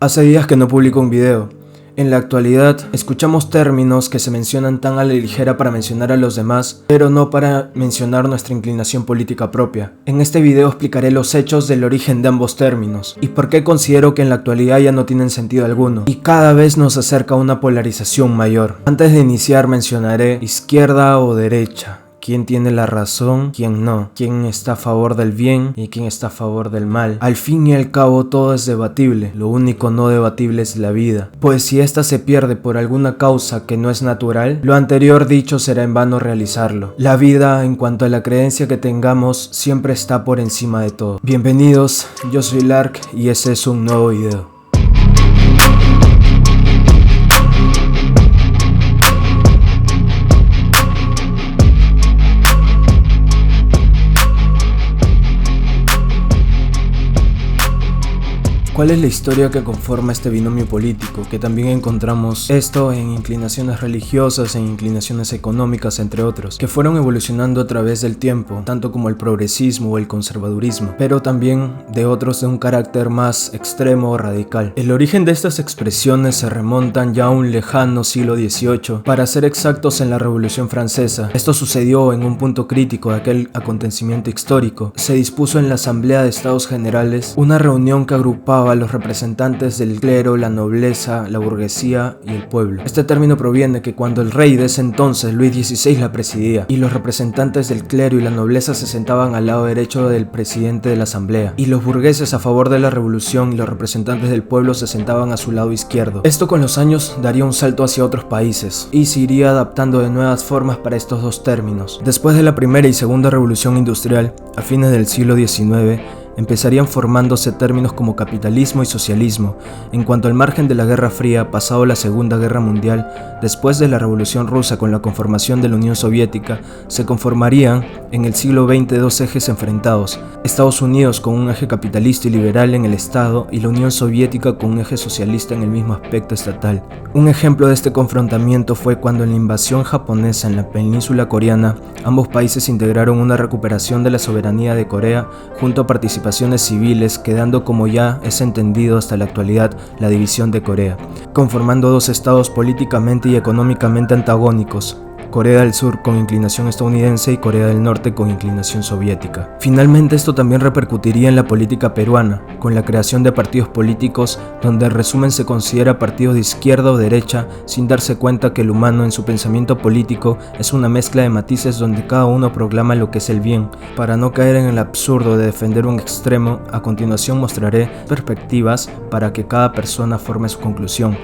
Hace días que no publico un video. En la actualidad, escuchamos términos que se mencionan tan a la ligera para mencionar a los demás, pero no para mencionar nuestra inclinación política propia. En este video explicaré los hechos del origen de ambos términos, y por qué considero que en la actualidad ya no tienen sentido alguno, y cada vez nos acerca a una polarización mayor. Antes de iniciar mencionaré izquierda o derecha. ¿Quién tiene la razón? ¿Quién no? ¿Quién está a favor del bien? ¿Y quién está a favor del mal? Al fin y al cabo todo es debatible, lo único no debatible es la vida, pues si ésta se pierde por alguna causa que no es natural, lo anterior dicho será en vano realizarlo. La vida, en cuanto a la creencia que tengamos, siempre está por encima de todo. Bienvenidos, yo soy Lark y ese es un nuevo video. ¿Cuál es la historia que conforma este binomio político? Que también encontramos esto en inclinaciones religiosas, en inclinaciones económicas, entre otros, que fueron evolucionando a través del tiempo, tanto como el progresismo o el conservadurismo, pero también de otros de un carácter más extremo o radical. El origen de estas expresiones se remontan ya a un lejano siglo XVIII, para ser exactos en la Revolución Francesa. Esto sucedió en un punto crítico de aquel acontecimiento histórico. Se dispuso en la Asamblea de Estados Generales una reunión que agrupaba a los representantes del clero, la nobleza, la burguesía y el pueblo. Este término proviene que cuando el rey de ese entonces, Luis XVI, la presidía, y los representantes del clero y la nobleza se sentaban al lado derecho del presidente de la asamblea, y los burgueses a favor de la revolución y los representantes del pueblo se sentaban a su lado izquierdo. Esto con los años daría un salto hacia otros países, y se iría adaptando de nuevas formas para estos dos términos. Después de la primera y segunda revolución industrial, a fines del siglo XIX, empezarían formándose términos como capitalismo y socialismo. En cuanto al margen de la Guerra Fría, pasado la Segunda Guerra Mundial, después de la Revolución Rusa con la conformación de la Unión Soviética, se conformarían en el siglo XX dos ejes enfrentados: Estados Unidos con un eje capitalista y liberal en el Estado y la Unión Soviética con un eje socialista en el mismo aspecto estatal. Un ejemplo de este confrontamiento fue cuando en la invasión japonesa en la península coreana, ambos países integraron una recuperación de la soberanía de Corea junto a participaciones civiles, quedando como ya es entendido hasta la actualidad la división de Corea, conformando dos estados políticamente y económicamente antagónicos: Corea del Sur con inclinación estadounidense y Corea del Norte con inclinación soviética. Finalmente esto también repercutiría en la política peruana, con la creación de partidos políticos donde en resumen se considera partidos de izquierda o derecha, sin darse cuenta que el humano en su pensamiento político es una mezcla de matices donde cada uno proclama lo que es el bien. Para no caer en el absurdo de defender un extremo, a continuación mostraré perspectivas para que cada persona forme su conclusión.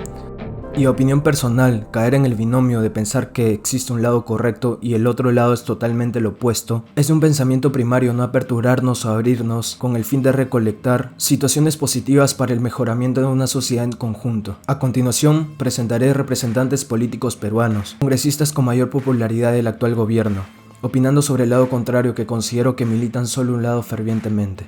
Y opinión personal, caer en el binomio de pensar que existe un lado correcto y el otro lado es totalmente lo opuesto, es de un pensamiento primario no aperturarnos o abrirnos con el fin de recolectar situaciones positivas para el mejoramiento de una sociedad en conjunto. A continuación, presentaré representantes políticos peruanos, congresistas con mayor popularidad del actual gobierno, opinando sobre el lado contrario que considero que militan solo un lado fervientemente.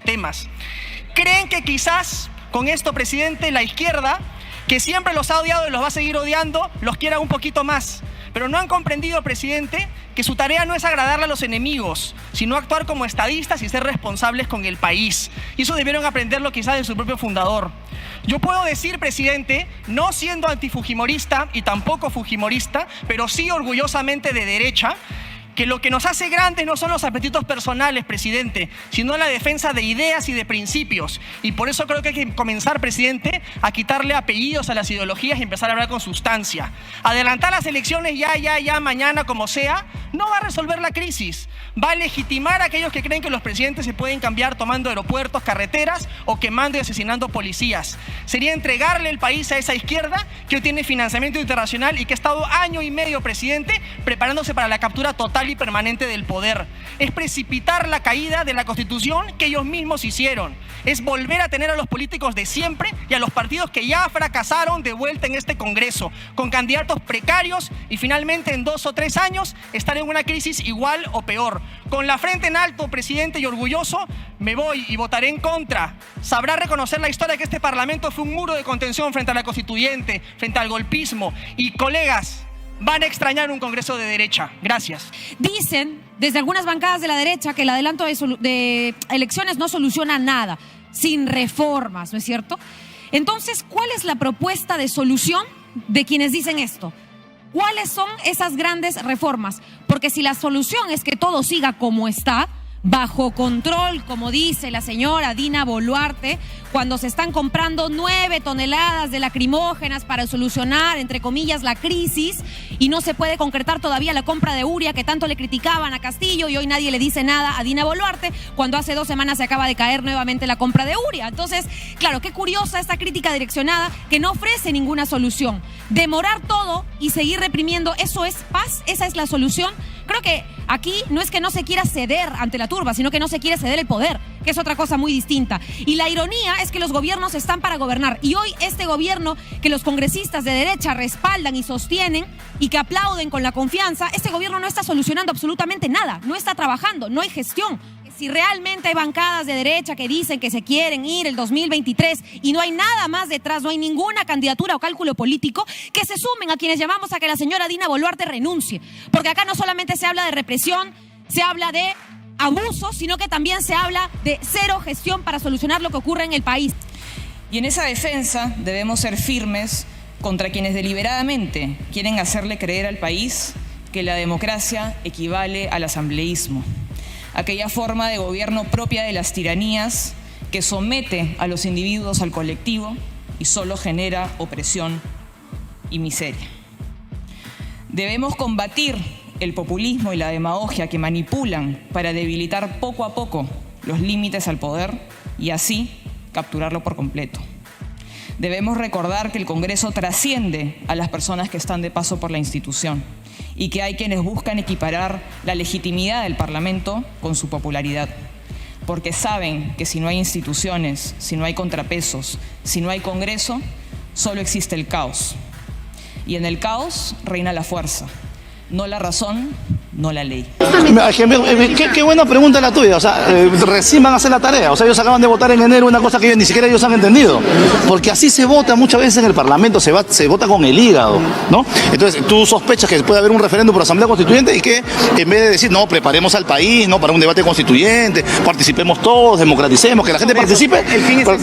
¿Creen que quizás con esto, presidente, la izquierda, que siempre los ha odiado y los va a seguir odiando, los quiera un poquito más? Pero no han comprendido, presidente, que su tarea no es agradarle a los enemigos, sino actuar como estadistas y ser responsables con el país. Y eso debieron aprenderlo quizás de su propio fundador. Yo puedo decir, presidente, no siendo antifujimorista y tampoco fujimorista, pero sí orgullosamente de derecha, que lo que nos hace grandes no son los apetitos personales, presidente, sino la defensa de ideas y de principios. Y por eso creo que hay que comenzar, presidente, a quitarle apellidos a las ideologías y empezar a hablar con sustancia. Adelantar las elecciones ya, mañana, como sea, no va a resolver la crisis. Va a legitimar a aquellos que creen que los presidentes se pueden cambiar tomando aeropuertos, carreteras o quemando y asesinando policías. Sería entregarle el país a esa izquierda que hoy tiene financiamiento internacional y que ha estado año y medio, presidente, preparándose para la captura total y permanente del poder. Es precipitar la caída de la Constitución que ellos mismos hicieron. Es volver a tener a los políticos de siempre y a los partidos que ya fracasaron de vuelta en este Congreso, con candidatos precarios y finalmente en 2 o 3 años estar en una crisis igual o peor. Con la frente en alto, presidente, y orgulloso, me voy y votaré en contra. Sabrá reconocer la historia que este Parlamento fue un muro de contención frente a la Constituyente, frente al golpismo. Y colegas, van a extrañar un Congreso de derecha. Gracias. Dicen desde algunas bancadas de la derecha que el adelanto de elecciones no soluciona nada, sin reformas, ¿no es cierto? Entonces, ¿cuál es la propuesta de solución de quienes dicen esto? ¿Cuáles son esas grandes reformas? Porque si la solución es que todo siga como está, bajo control, como dice la señora Dina Boluarte, cuando se están comprando 9 toneladas de lacrimógenas para solucionar, entre comillas, la crisis, y no se puede concretar todavía la compra de urea que tanto le criticaban a Castillo, y hoy nadie le dice nada a Dina Boluarte, cuando hace 2 semanas se acaba de caer nuevamente la compra de urea. Entonces, claro, qué curiosa esta crítica direccionada que no ofrece ninguna solución. Demorar todo y seguir reprimiendo, ¿eso es paz? ¿Esa es la solución? Creo que aquí no es que no se quiera ceder ante la turba, sino que no se quiere ceder el poder, que es otra cosa muy distinta. Y la ironía es que los gobiernos están para gobernar. Y hoy este gobierno que los congresistas de derecha respaldan y sostienen y que aplauden con la confianza, este gobierno no está solucionando absolutamente nada, no está trabajando, no hay gestión. Si realmente hay bancadas de derecha que dicen que se quieren ir el 2023 y no hay nada más detrás, no hay ninguna candidatura o cálculo político, que se sumen a quienes llamamos a que la señora Dina Boluarte renuncie. Porque acá no solamente se habla de represión, se habla de abuso, sino que también se habla de cero gestión para solucionar lo que ocurre en el país. Y en esa defensa debemos ser firmes contra quienes deliberadamente quieren hacerle creer al país que la democracia equivale al asambleísmo, aquella forma de gobierno propia de las tiranías que somete a los individuos al colectivo y solo genera opresión y miseria. Debemos combatir el populismo y la demagogia que manipulan para debilitar poco a poco los límites al poder y así capturarlo por completo. Debemos recordar que el Congreso trasciende a las personas que están de paso por la institución y que hay quienes buscan equiparar la legitimidad del Parlamento con su popularidad, porque saben que si no hay instituciones, si no hay contrapesos, si no hay Congreso, solo existe el caos. Y en el caos reina la fuerza, no la razón, no la ley. Qué buena pregunta la tuya. O sea, recién van a hacer la tarea. O sea, ellos acaban de votar en enero una cosa que ellos, ni siquiera ellos han entendido. Porque así se vota muchas veces en el Parlamento, se vota con el hígado, ¿no? Entonces, tú sospechas que puede haber un referéndum por Asamblea Constituyente y que en vez de decir, no, preparemos al país, ¿no? Para un debate constituyente, participemos todos, democraticemos, que la gente participe,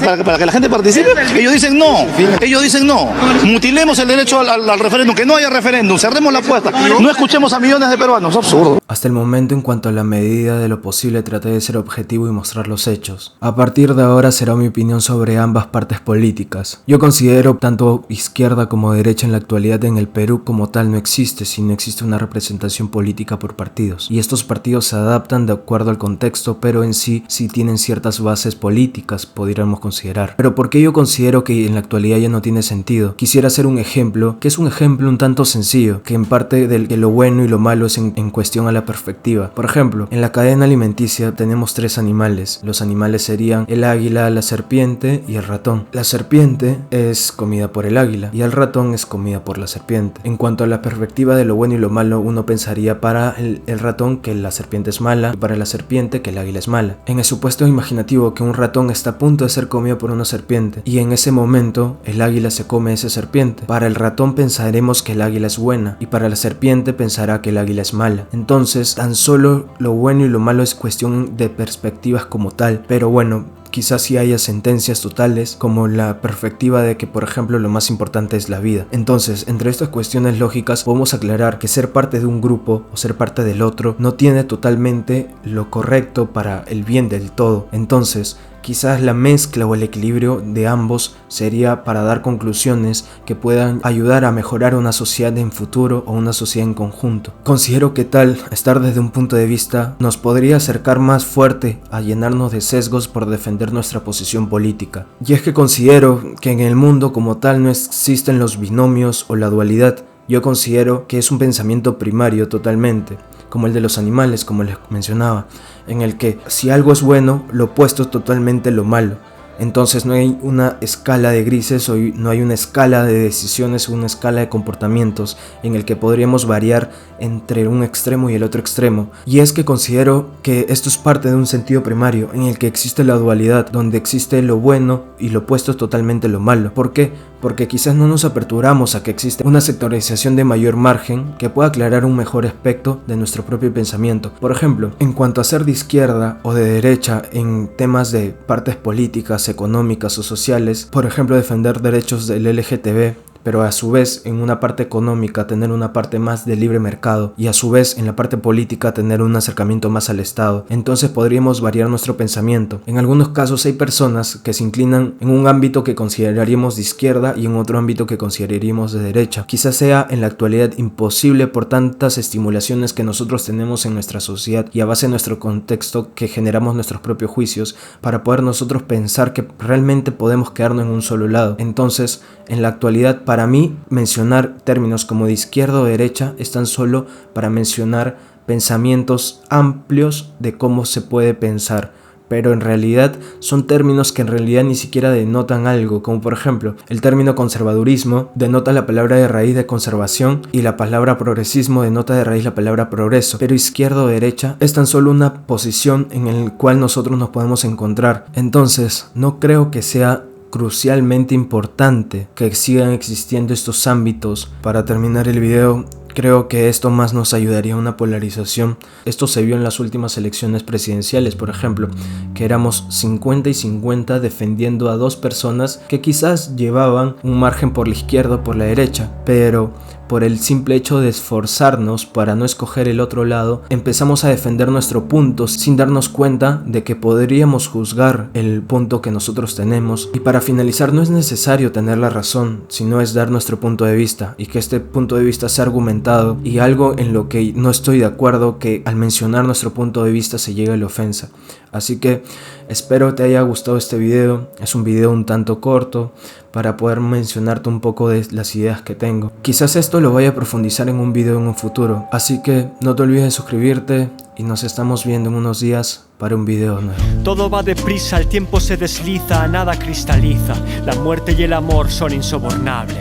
para que la gente participe, ellos dicen no, mutilemos el derecho al referéndum, que no haya referéndum, cerremos la puerta, no escuchemos a millones de peruanos. Absurdo. Hasta el momento, en cuanto a la medida de lo posible, traté de ser objetivo y mostrar los hechos. A partir de ahora será mi opinión sobre ambas partes políticas. Yo considero tanto izquierda como derecha en la actualidad en el Perú como tal no existe, sino existe una representación política por partidos. Y estos partidos se adaptan de acuerdo al contexto, pero en sí tienen ciertas bases políticas, podríamos considerar. Pero ¿por qué yo considero que en la actualidad ya no tiene sentido? Quisiera hacer un ejemplo, que es un ejemplo un tanto sencillo, que en parte de lo bueno y lo malo es en cuestión a la perspectiva. Por ejemplo, en la cadena alimenticia tenemos 3 animales. Los animales serían el águila, la serpiente y el ratón. La serpiente es comida por el águila y el ratón es comida por la serpiente. En cuanto a la perspectiva de lo bueno y lo malo, uno pensaría para el ratón que la serpiente es mala y para la serpiente que el águila es mala. En el supuesto imaginativo que un ratón está a punto de ser comido por una serpiente y en ese momento el águila se come a esa serpiente. Para el ratón pensaremos que el águila es buena y para la serpiente pensará que el águila es mala. Entonces, tan solo lo bueno y lo malo es cuestión de perspectivas como tal, pero bueno, quizás sí haya sentencias totales como la perspectiva de que, por ejemplo, lo más importante es la vida. Entonces, entre estas cuestiones lógicas podemos aclarar que ser parte de un grupo o ser parte del otro no tiene totalmente lo correcto para el bien del todo. Entonces, quizás la mezcla o el equilibrio de ambos sería para dar conclusiones que puedan ayudar a mejorar una sociedad en futuro o una sociedad en conjunto. Considero que estar desde un punto de vista nos podría acercar más fuerte a llenarnos de sesgos por defender nuestra posición política. Y es que considero que en el mundo como tal no existen los binomios o la dualidad. Yo considero que es un pensamiento primario totalmente, como el de los animales, como les mencionaba, en el que si algo es bueno, lo opuesto es totalmente lo malo. Entonces no hay una escala de grises o no hay una escala de decisiones o una escala de comportamientos en el que podríamos variar entre un extremo y el otro extremo. Y es que considero que esto es parte de un sentido primario en el que existe la dualidad, donde existe lo bueno y lo opuesto es totalmente lo malo. ¿Por qué? Porque quizás no nos aperturamos a que existe una sectorización de mayor margen que pueda aclarar un mejor aspecto de nuestro propio pensamiento. Por ejemplo, en cuanto a ser de izquierda o de derecha en temas de partes políticas, económicas o sociales, por ejemplo defender derechos del LGTB, pero a su vez en una parte económica tener una parte más de libre mercado y a su vez en la parte política tener un acercamiento más al Estado. Entonces podríamos variar nuestro pensamiento. En algunos casos hay personas que se inclinan en un ámbito que consideraríamos de izquierda y en otro ámbito que consideraríamos de derecha. Quizás sea en la actualidad imposible por tantas estimulaciones que nosotros tenemos en nuestra sociedad y a base de nuestro contexto que generamos nuestros propios juicios para poder nosotros pensar que realmente podemos quedarnos en un solo lado. Entonces, en la actualidad, para mí, mencionar términos como de izquierda o derecha es tan solo para mencionar pensamientos amplios de cómo se puede pensar, pero en realidad son términos que en realidad ni siquiera denotan algo, como por ejemplo, el término conservadurismo denota la palabra de raíz de conservación y la palabra progresismo denota de raíz la palabra progreso, pero izquierda o derecha es tan solo una posición en la cual nosotros nos podemos encontrar. Entonces, no creo que sea crucialmente importante que sigan existiendo estos ámbitos. Para terminar el video, creo que esto más nos ayudaría a una polarización. Esto se vio en las últimas elecciones presidenciales, por ejemplo, que éramos 50 y 50 defendiendo a dos personas que quizás llevaban un margen por la izquierda o por la derecha, pero por el simple hecho de esforzarnos para no escoger el otro lado, empezamos a defender nuestro punto sin darnos cuenta de que podríamos juzgar el punto que nosotros tenemos. Y para finalizar, no es necesario tener la razón, sino es dar nuestro punto de vista y que este punto de vista sea argumentado, y algo en lo que no estoy de acuerdo que al mencionar nuestro punto de vista se llegue a la ofensa. Así que espero te haya gustado este video. Es un video un tanto corto para poder mencionarte un poco de las ideas que tengo. Quizás esto lo vaya a profundizar en un video en un futuro, así que no te olvides de suscribirte y nos estamos viendo en unos días para un video nuevo. Todo va deprisa, el tiempo se desliza, nada cristaliza. La muerte y el amor son insobornables.